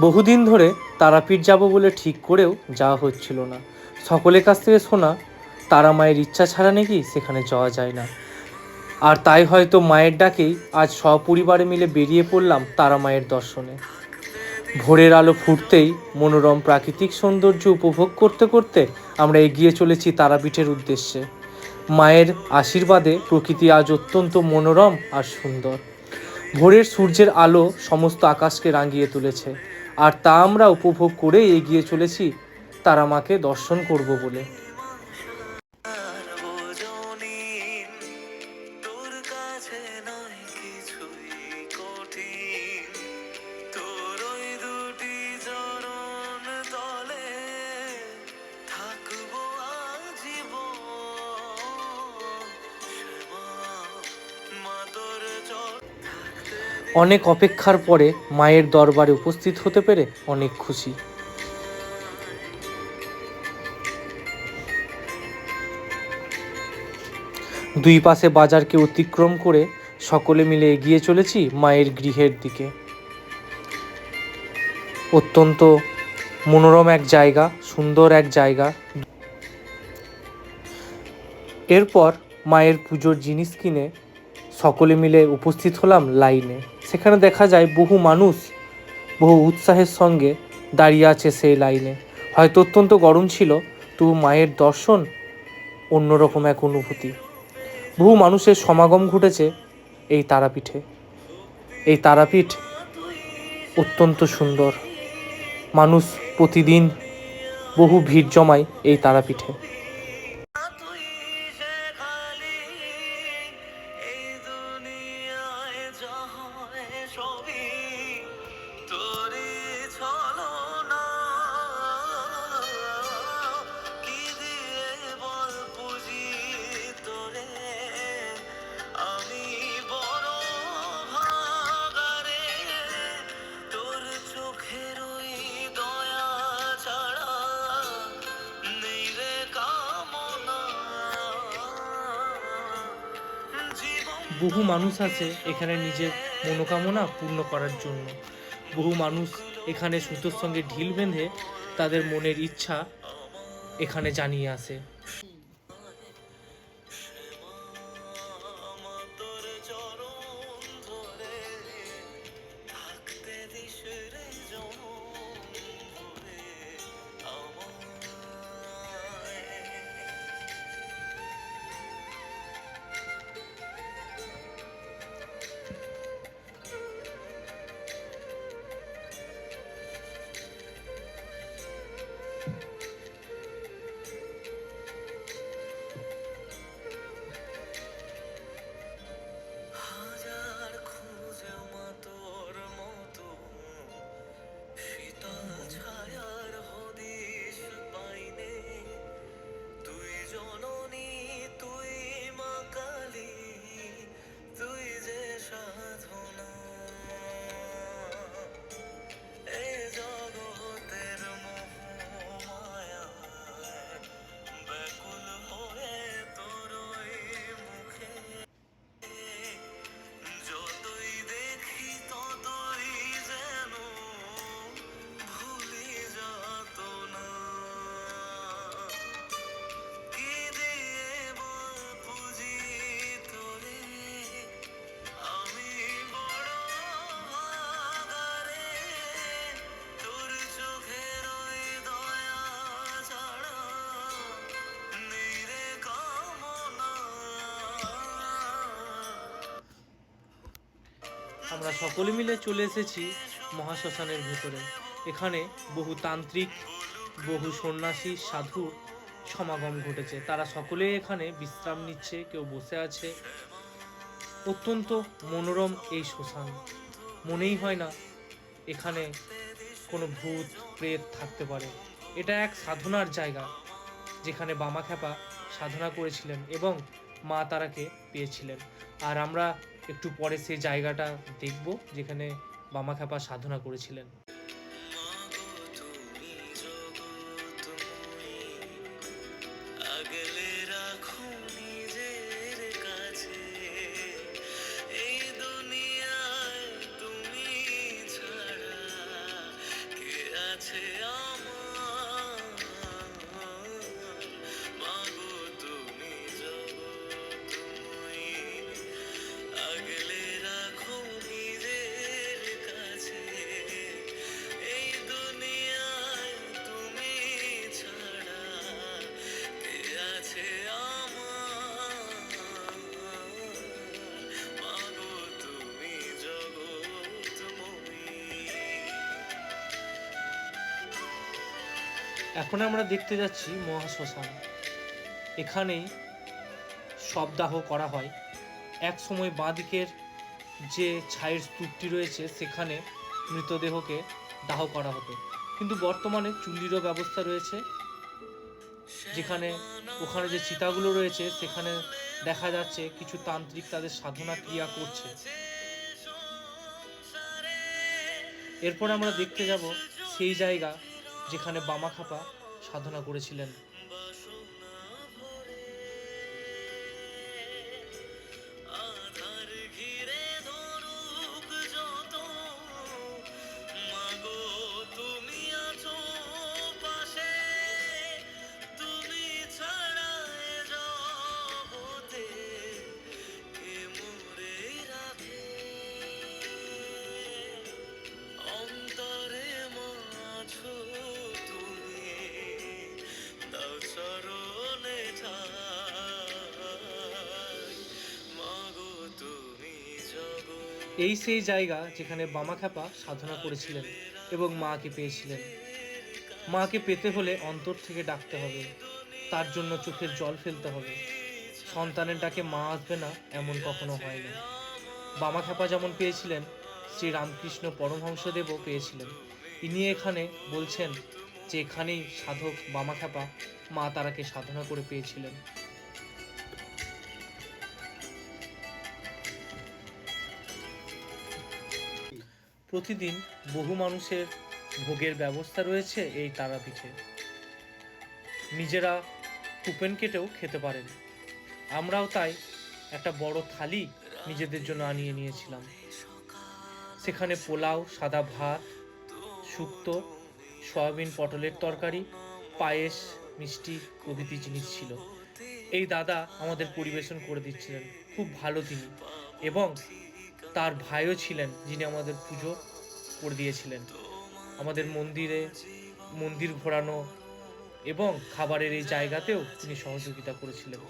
বহুদিন ধরে তারাপীঠ যাব বলে ঠিক করেও যাওয়া হচ্ছিল না। সকলের কাছ থেকে শোনা তারা মায়ের ইচ্ছা ছাড়া নাকি সেখানে যাওয়া যায় না। আর তাই হয়তো মায়ের ডাকেই আজ সপরিবারে মিলে বেরিয়ে পড়লাম তারা মায়ের দর্শনে। ভোরের আলো ফুটতেই মনোরম প্রাকৃতিক সৌন্দর্য উপভোগ করতে করতে আমরা এগিয়ে চলেছি তারাপীঠের উদ্দেশ্যে। মায়ের আশীর্বাদে প্রকৃতি আজ অত্যন্ত মনোরম আর সুন্দর। ভোরের সূর্যের আলো সমস্ত আকাশকে রাঙিয়ে তুলেছে, আর তা আমরা উপভোগ করে এগিয়ে চলেছি তারা মাকে দর্শন করব বলে। অনেক অপেক্ষার পরে মায়ের দরবারে উপস্থিত হতে পেরে অনেক খুশি। দুই পাশে বাজারকে অতিক্রম করে সকলে মিলে এগিয়ে চলেছি মায়ের গৃহের দিকে। অত্যন্ত মনোরম এক জায়গা, সুন্দর এক জায়গা। এরপর মায়ের পুজোর জিনিস কিনে সকলে মিলে উপস্থিত হলাম লাইনে। সেখানে দেখা যায় বহু মানুষ বহু উৎসাহের সঙ্গে দাঁড়িয়ে আছে সেই লাইনে। হয়তো অত্যন্ত গরম ছিল, তবু মায়ের দর্শন অন্যরকম এক অনুভূতি। বহু মানুষের সমাগম ঘটেছে এই তারাপীঠে। এই তারাপীঠ অত্যন্ত সুন্দর। মানুষ প্রতিদিন বহু ভিড় জমায় এই তারাপীঠে। বহু মানুষ আসে এখানে নিজের মনোকামনা পূর্ণ করার জন্য। বহু মানুষ এখানে সুতোর সঙ্গে ঢিল বেঁধে তাদের মনের ইচ্ছা এখানে জানিয়ে আসে। আমরা সকলে মিলে চলে এসেছি মহাশ্মশানের ভেতরে। এখানে বহু তান্ত্রিক, বহু সন্ন্যাসী, সাধু সমাগম ঘটেছে। তারা সকলেই এখানে বিশ্রাম নিচ্ছে, কেউ বসে আছে। অত্যন্ত মনোরম এই শ্মশান। মনেই হয় না এখানে কোনো ভূত প্রেত থাকতে পারে। এটা এক সাধনার জায়গা, যেখানে বামাখ্যাপা সাধনা করেছিলেন এবং মা তারাকে পেয়েছিলেন। আর আমরা একটু পরে সেই জায়গাটা দেখব যেখানে বামাখ্যাপা সাধনা করেছিলেন। আছে আমার মাগো তুমি জগৎময়ী, আগলে রাখো নিজের কাছে, এই দুনিয়ায় তুমি ছাড়া কে আছে আমার মাগো তুমি জগৎময়ী। এখন আমরা দেখতে যাচ্ছি মহাশ্মশান। এখানেই শবদাহ করা হয়। এক সময় বাঁদিকের যে ছাইয়ের স্তূপটি রয়েছে সেখানে মৃতদেহকে দাহ করা হতো, কিন্তু বর্তমানে চুল্লিরও ব্যবস্থা রয়েছে, যেখানে ওখানে যে চিতাগুলো রয়েছে সেখানে দেখা যাচ্ছে কিছু তান্ত্রিক তাদের সাধনা ক্রিয়া করছে। এরপর আমরা দেখতে যাব সেই জায়গা যেখানে বামাখ্যাপা সাধনা করেছিলেন। আধার ঘিরে ধরুক যত, মাগো তুমি আছো পাশে, তুমি ছাড়া এ জগতে কে মোরে রাখে, অন্তরে মাছো তুমি, দাও চরণে ঠাই, মাগো তুমি জগৎ। এই সেই জায়গা যেখানে বামাখ্যাপা সাধনা করেছিলেন এবং মাকে পেয়েছিলেন। মাকে পেতে হলে অন্তর থেকে ডাকতে হবে, তার জন্য চোখের জল ফেলতে হবে। সন্তানের ডাকে মা আসবে না এমন কখনো হয় না। বামাখ্যাপা যেমন পেয়েছিলেন, শ্রী রামকৃষ্ণ পরমহংসদেবও পেয়েছিলেন। ইনি এখানে বলছেন যে এখানেই সাধক বামাখ্যাপা মা তারাকে সাধনা করে পেয়েছিলেন। প্রতিদিন বহু মানুষের ভোগের ব্যবস্থা রয়েছে এই তারাপীঠে। নিজেরা কুপন কেটেও খেতে পারেন। আমরাও তাই একটা বড় থালি নিজেদের জন্য আনিয়ে নিয়েছিলাম। সেখানে পোলাও, সাদা ভাত, শুক্তো, সয়াবিন পটলের তরকারি, পায়েস, মিষ্টি প্রভৃতি জিনিস ছিল। এই দাদা আমাদের পরিবেশন করে দিচ্ছিলেন, খুব ভালো তিনি, এবং তার ভাইও ছিলেন যিনি আমাদের পুজো করে দিয়েছিলেন। আমাদের মন্দির ঘোরানো এবং খাবারের এই জায়গাতেও তিনি সহযোগিতা করেছিলেন।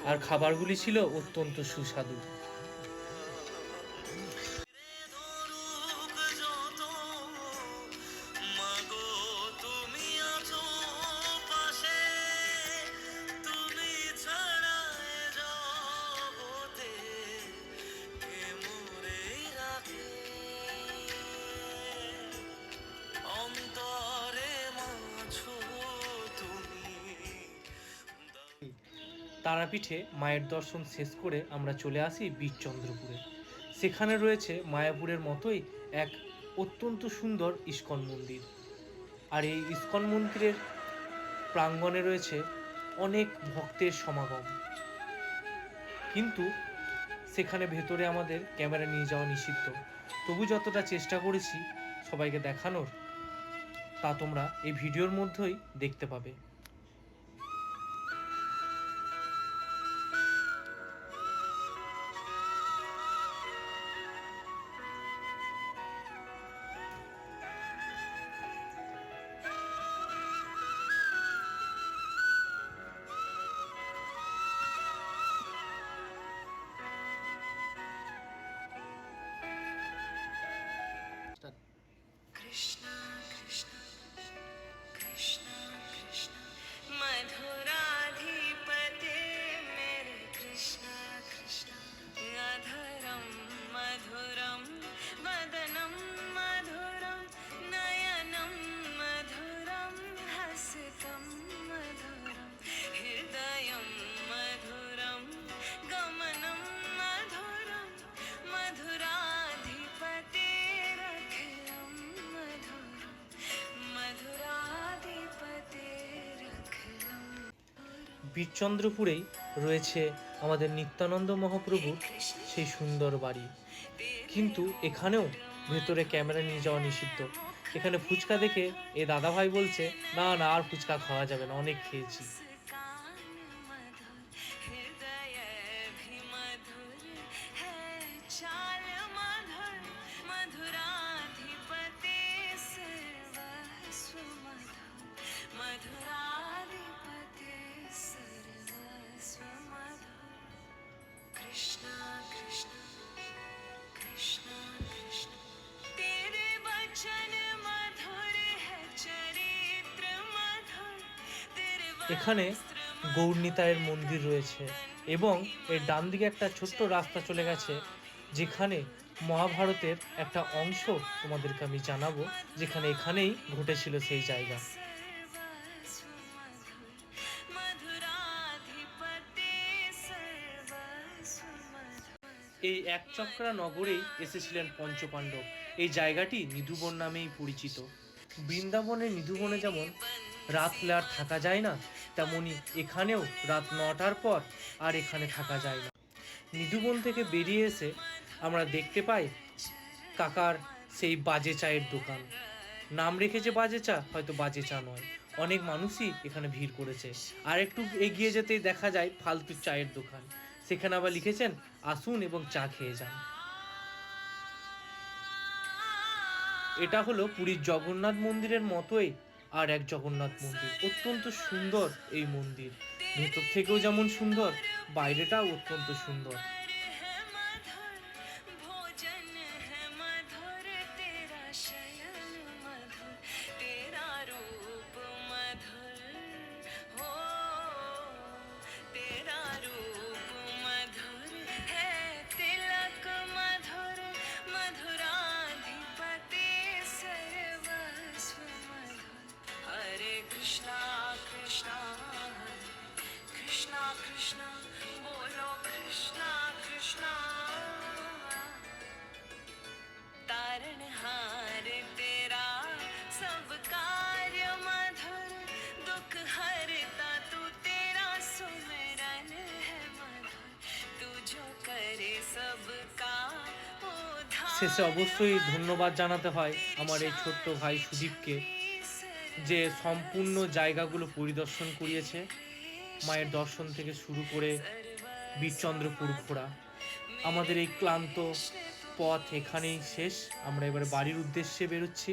আর খাবারগুলি ছিল অত্যন্ত সুস্বাদু। তারাপীঠে মায়ের দর্শন শেষ করে আমরা চলে আসি বীরচন্দ্রপুরে। সেখানে রয়েছে মায়াপুরের মতোই এক অত্যন্ত সুন্দর ইস্কন মন্দির। আর এই ইস্কন মন্দিরের প্রাঙ্গণে রয়েছে অনেক ভক্তের সমাগম, কিন্তু সেখানে ভেতরে আমাদের ক্যামেরা নিয়ে যাওয়া নিষিদ্ধ। তবু যতটা চেষ্টা করেছি সবাইকে দেখানোর, তা তোমরা এই ভিডিওর মধ্যেই দেখতে পাবে। कृष्ण कृष्ण कृष्ण कृष्ण मधुराधिपते मेरे कृष्ण कृष्ण, अधरं मधुरं वदनं मधुरं नयनं मधुरं हसितं मधुरं हृदयं मधुरं गमनं मधुरं मधुराधिपतेरखिलं मधुरं मधुराधिपतेरखिलं। বীরচন্দ্রপুরেই রয়েছে আমাদের নিত্যানন্দ মহাপ্রভুর সেই সুন্দর বাড়ি। কিন্তু এখানেও ভেতরে ক্যামেরা নিয়ে যাওয়া নিষিদ্ধ। এখানে ফুচকা দেখে এ দাদাভাই বলছে, না না আর ফুচকা খাওয়া যাবে না, অনেক খেয়েছি। मुस्कान मधुर हृदय भी मधुर है चाल मधुर मधुराधिपति सर्वस्व मधुर मधुराधिपति सर्वस्व मधुर कृष्णा कृष्णा कृष्णा कृष्णा तेरे वचन मधुर है चरित्र मधुर तेरे এখানে গৌরনিতায়ের মন্দির রয়েছে এবং এর ডান দিকে একটা ছোট্ট রাস্তা চলে গেছে, যেখানে মহাভারতের একটা অংশ তোমাদেরকে আমি জানাবো, যেখানে এখানেই ঘটেছিল সেই জায়গা। सर्वस्व मधुर मधुराधिपति सर्वस्व मधुर এই একচক্রা নগরেই এসেছিলেন পঞ্চপাণ্ডব। এই জায়গাটি নিধুবন নামেই পরিচিত। বৃন্দাবনের নিধুবনে যেমন রাত হলে আর থাকা যায় না, তেমনি এখানেও রাত 9টার পর আর এখানে থাকা যায় না। নিধুবন থেকে বেরিয়ে এসে আমরা দেখতে পাই কাকার সেই বাজে চায়ের দোকান। নাম রেখেছে বাজে চা, হয়তো বাজে চা নয়। অনেক মানুষই এখানে ভিড় করেছে। আর একটু এগিয়ে যেতেই দেখা যায় ফালতু চায়ের দোকান। সেখানে আবার লিখেছেন আসুন এবং চা খেয়ে যান। এটা হলো পুরীর জগন্নাথ মন্দিরের মতোই আর এক জগন্নাথ মন্দির। অত্যন্ত সুন্দর এই মন্দির, ভেতর থেকেও যেমন সুন্দর, বাইরেটাও অত্যন্ত সুন্দর। है मधुर भोजन है मधुर तेरा शयन मधुर तेरा रूप मधुर हो तेरा रूप मधुर है तिलक मधुर मधुराधिपति सर्वस्व मधुर हरे कृष्णा कृष्णा कृष्णा कृष्णा बोलो कृष्णा कृष्णा तारणहार तेरा सब कार्य मधुर दुख हरता तू तेरा सुमिरन है मधुर तू जो करे सबका শেষে অবশ্যই ধন্যবাদ জানাতে হয় আমার এই ছোট্ট ভাই সুদীপকে, যে সম্পূর্ণ জায়গাগুলো পরিদর্শন করিয়েছে। মায়ের দর্শন থেকে শুরু করে বীরচন্দ্রপুর ঘোরা। আমাদের এই ক্লান্ত পথ এখানেই শেষ। আমরা এবারে বাড়ির উদ্দেশ্যে বেরোচ্ছি।